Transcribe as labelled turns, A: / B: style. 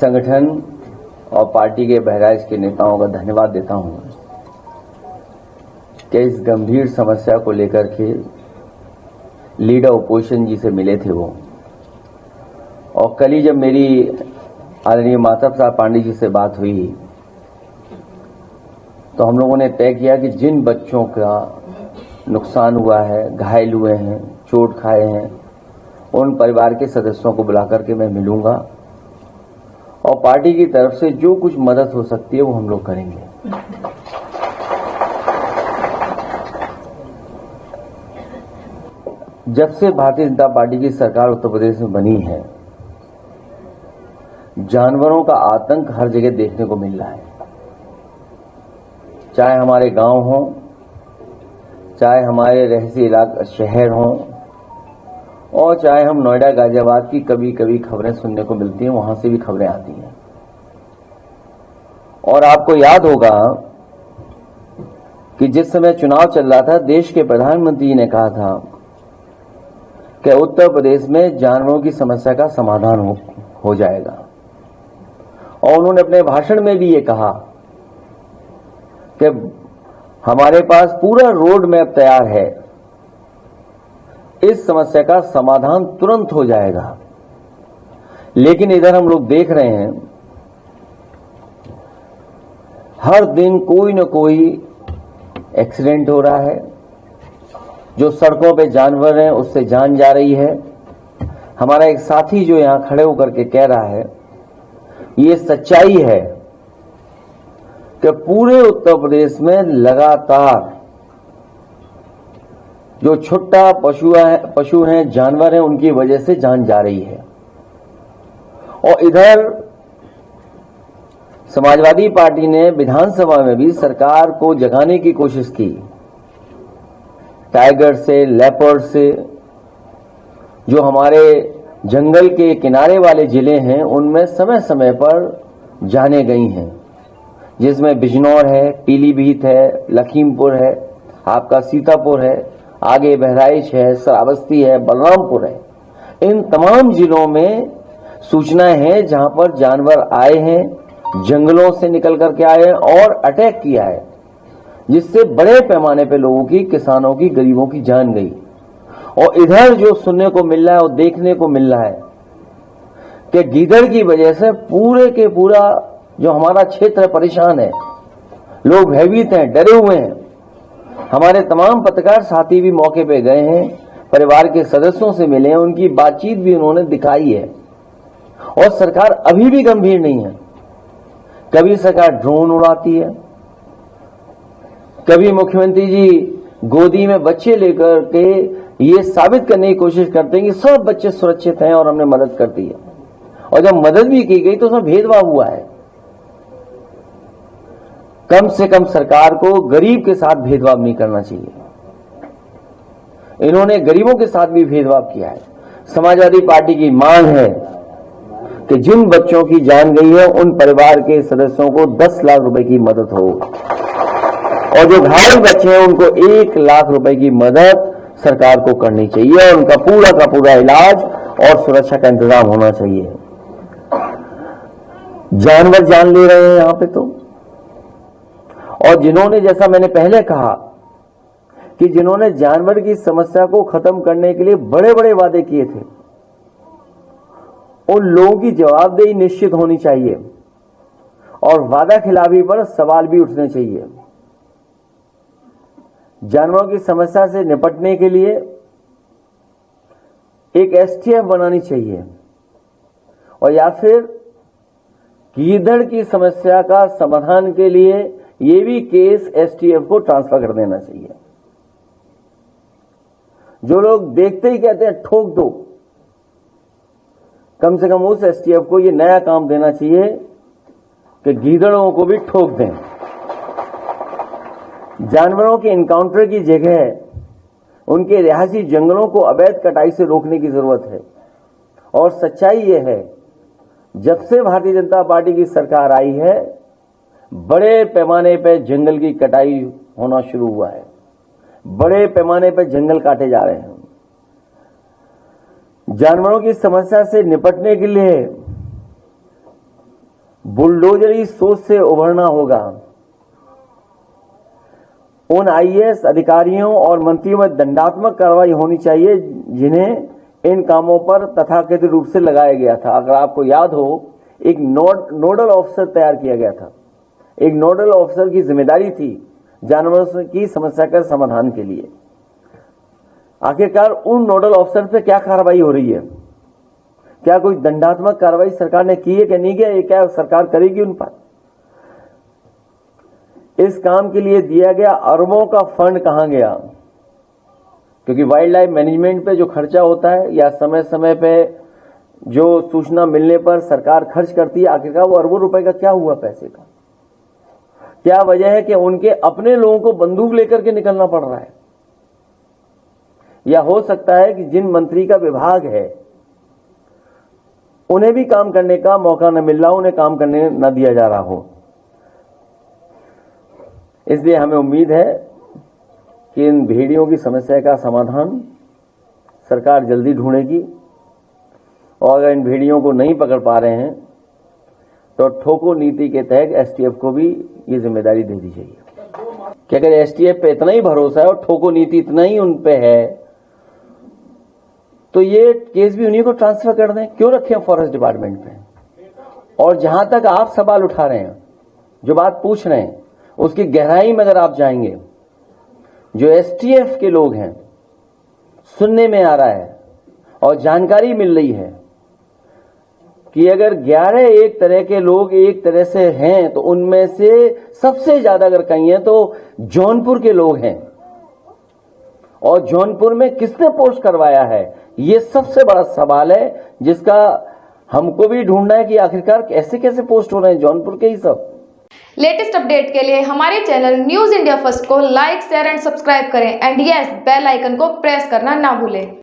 A: संगठन और पार्टी के बहराइच के नेताओं का धन्यवाद देता हूं कि इस गंभीर समस्या को लेकर के लीडर ओपोजिशन जी से मिले थे वो, और कल ही जब मेरी आदरणीय माता प्रसाद पांडे जी से बात हुई तो हम लोगों ने तय किया कि जिन बच्चों का नुकसान हुआ है, घायल हुए हैं, चोट खाए हैं, उन परिवार के सदस्यों को बुलाकर के मैं मिलूंगा और पार्टी की तरफ से जो कुछ मदद हो सकती है वो हम लोग करेंगे। जब से भारतीय जनता पार्टी की सरकार उत्तर प्रदेश में बनी है, जानवरों का आतंक हर जगह देखने को मिल रहा है, चाहे हमारे गांव हों, चाहे हमारे रहसी इलाका शहर हों, और चाहे हम नोएडा गाजियाबाद की कभी कभी खबरें सुनने को मिलती हैं, वहां से भी खबरें आती हैं। और आपको याद होगा कि जिस समय चुनाव चल रहा था, देश के प्रधानमंत्री जी ने कहा था कि उत्तर प्रदेश में जानवरों की समस्या का समाधान हो जाएगा, और उन्होंने अपने भाषण में भी ये कहा कि हमारे पास पूरा रोड मैप तैयार है, इस समस्या का समाधान तुरंत हो जाएगा। लेकिन इधर हम लोग देख रहे हैं हर दिन कोई न कोई एक्सीडेंट हो रहा है, जो सड़कों पे जानवर हैं उससे जान जा रही है। हमारा एक साथी जो यहां खड़े होकर के कह रहा है, ये सच्चाई है कि पूरे उत्तर प्रदेश में लगातार जो छोटा पशु हैं, जानवर हैं, उनकी वजह से जान जा रही है। और इधर समाजवादी पार्टी ने विधानसभा में भी सरकार को जगाने की कोशिश की, टाइगर से, लेपर्ड से, जो हमारे जंगल के किनारे वाले जिले हैं उनमें समय समय पर जाने गई हैं, जिसमें बिजनौर है, पीलीभीत है, लखीमपुर है, आपका सीतापुर है, आगे बहराइच है, श्रावस्ती है, बलरामपुर है। इन तमाम जिलों में सूचनाएं हैं जहां पर जानवर आए हैं, जंगलों से निकल करके आए हैं और अटैक किया है, जिससे बड़े पैमाने पे लोगों की, किसानों की, गरीबों की जान गई। और इधर जो सुनने को मिल रहा है और देखने को मिल रहा है कि गीदड़ की वजह से पूरे के पूरा जो हमारा क्षेत्र है परेशान है, लोग भयभीत हैं, डरे हुए हैं। हमारे तमाम पत्रकार साथी भी मौके पे गए हैं, परिवार के सदस्यों से मिले हैं, उनकी बातचीत भी उन्होंने दिखाई है। और सरकार अभी भी गंभीर नहीं है। कभी सरकार ड्रोन उड़ाती है, कभी मुख्यमंत्री जी गोदी में बच्चे लेकर के ये साबित करने की कोशिश करते हैं कि सब बच्चे सुरक्षित हैं और हमने मदद कर दी है। और जब मदद भी की गई तो उसमें भेदभाव हुआ है। कम से कम सरकार को गरीब के साथ भेदभाव नहीं करना चाहिए। इन्होंने गरीबों के साथ भी भेदभाव किया है। समाजवादी पार्टी की मांग है कि जिन बच्चों की जान गई है उन परिवार के सदस्यों को 10 लाख रुपए की मदद हो, और जो घायल बच्चे हैं उनको 1 लाख रुपए की मदद सरकार को करनी चाहिए, और उनका पूरा का पूरा इलाज और सुरक्षा का इंतजाम होना चाहिए। जानवर जान ले रहे हैं यहां पे तो, और जिन्होंने, जैसा मैंने पहले कहा कि जिन्होंने जानवर की समस्या को खत्म करने के लिए बड़े बड़े वादे किए थे, उन लोगों की जवाबदेही निश्चित होनी चाहिए और वादा खिलाफी पर सवाल भी उठने चाहिए। जानवरों की समस्या से निपटने के लिए एक एसटीएफ बनानी चाहिए, और या फिर गीदड़ की समस्या का समाधान के लिए ये भी केस एसटीएफ को ट्रांसफर कर देना चाहिए। जो लोग देखते ही कहते हैं ठोक दो, कम से कम उस एसटीएफ को ये नया काम देना चाहिए कि गीदड़ों को भी ठोक दें। जानवरों के इनकाउंटर की जगह उनके रिहायशी जंगलों को अवैध कटाई से रोकने की जरूरत है। और सच्चाई यह है, जब से भारतीय जनता पार्टी की सरकार आई है, बड़े पैमाने पर जंगल की कटाई होना शुरू हुआ है, बड़े पैमाने पर जंगल काटे जा रहे हैं। जानवरों की समस्या से निपटने के लिए बुलडोजरी सोच से उभरना होगा। उन आईएएस अधिकारियों और मंत्रियों में दंडात्मक कार्रवाई होनी चाहिए जिन्हें इन कामों पर तथाकथित रूप से लगाया गया था। अगर आपको याद हो, एक नोडल ऑफिसर तैयार किया गया था। एक नोडल ऑफिसर की जिम्मेदारी थी जानवरों की समस्या का समाधान के लिए। आखिरकार उन नोडल ऑफिसर पे क्या कार्रवाई हो रही है? क्या कोई दंडात्मक कार्रवाई सरकार ने की है कि नहीं किया? ये क्या सरकार करेगी उन पर? इस काम के लिए दिया गया अरबों का फंड कहां गया? क्योंकि वाइल्ड लाइफ मैनेजमेंट पे जो खर्चा होता है या समय समय पे जो सूचना मिलने पर सरकार खर्च करती है, आखिरकार वो अरबों रुपए का क्या हुआ पैसे का? क्या वजह है कि उनके अपने लोगों को बंदूक लेकर के निकलना पड़ रहा है? या हो सकता है कि जिन मंत्री का विभाग है उन्हें भी काम करने का मौका न मिल रहा, उन्हें काम करने न दिया जा रहा हो। इसलिए हमें उम्मीद है कि इन भेड़ियों की समस्या का समाधान सरकार जल्दी ढूंढेगी और अगर इन भेड़ियों को नहीं पकड़ पा रहे हैं तो ठोको नीति के तहत एसटीएफ को भी ये जिम्मेदारी दे दी जाएगी कि अगर एसटीएफ पे इतना ही भरोसा है और ठोको नीति इतना ही उन पे है तो ये केस भी उन्हीं को ट्रांसफर कर दें। क्यों रखें फॉरेस्ट डिपार्टमेंट पे? और जहां तक आप सवाल उठा रहे हैं, जो बात पूछ रहे हैं, उसकी गहराई में अगर आप जाएंगे, जो एसटीएफ के लोग हैं, सुनने में आ रहा है और जानकारी मिल रही है कि अगर 11 एक तरह के लोग एक तरह से हैं तो उनमें से सबसे ज्यादा अगर कहीं हैं तो जौनपुर के लोग हैं। और जौनपुर में किसने पोस्ट करवाया है, ये सबसे बड़ा सवाल है जिसका हमको भी ढूंढना है कि आखिरकार कैसे कैसे पोस्ट हो रहे हैं जौनपुर के ही सब।
B: लेटेस्ट अपडेट के लिए हमारे चैनल न्यूज इंडिया फर्स्ट को लाइक, शेयर एंड सब्सक्राइब करें एंड यस, बेल आइकन को प्रेस करना ना भूलें।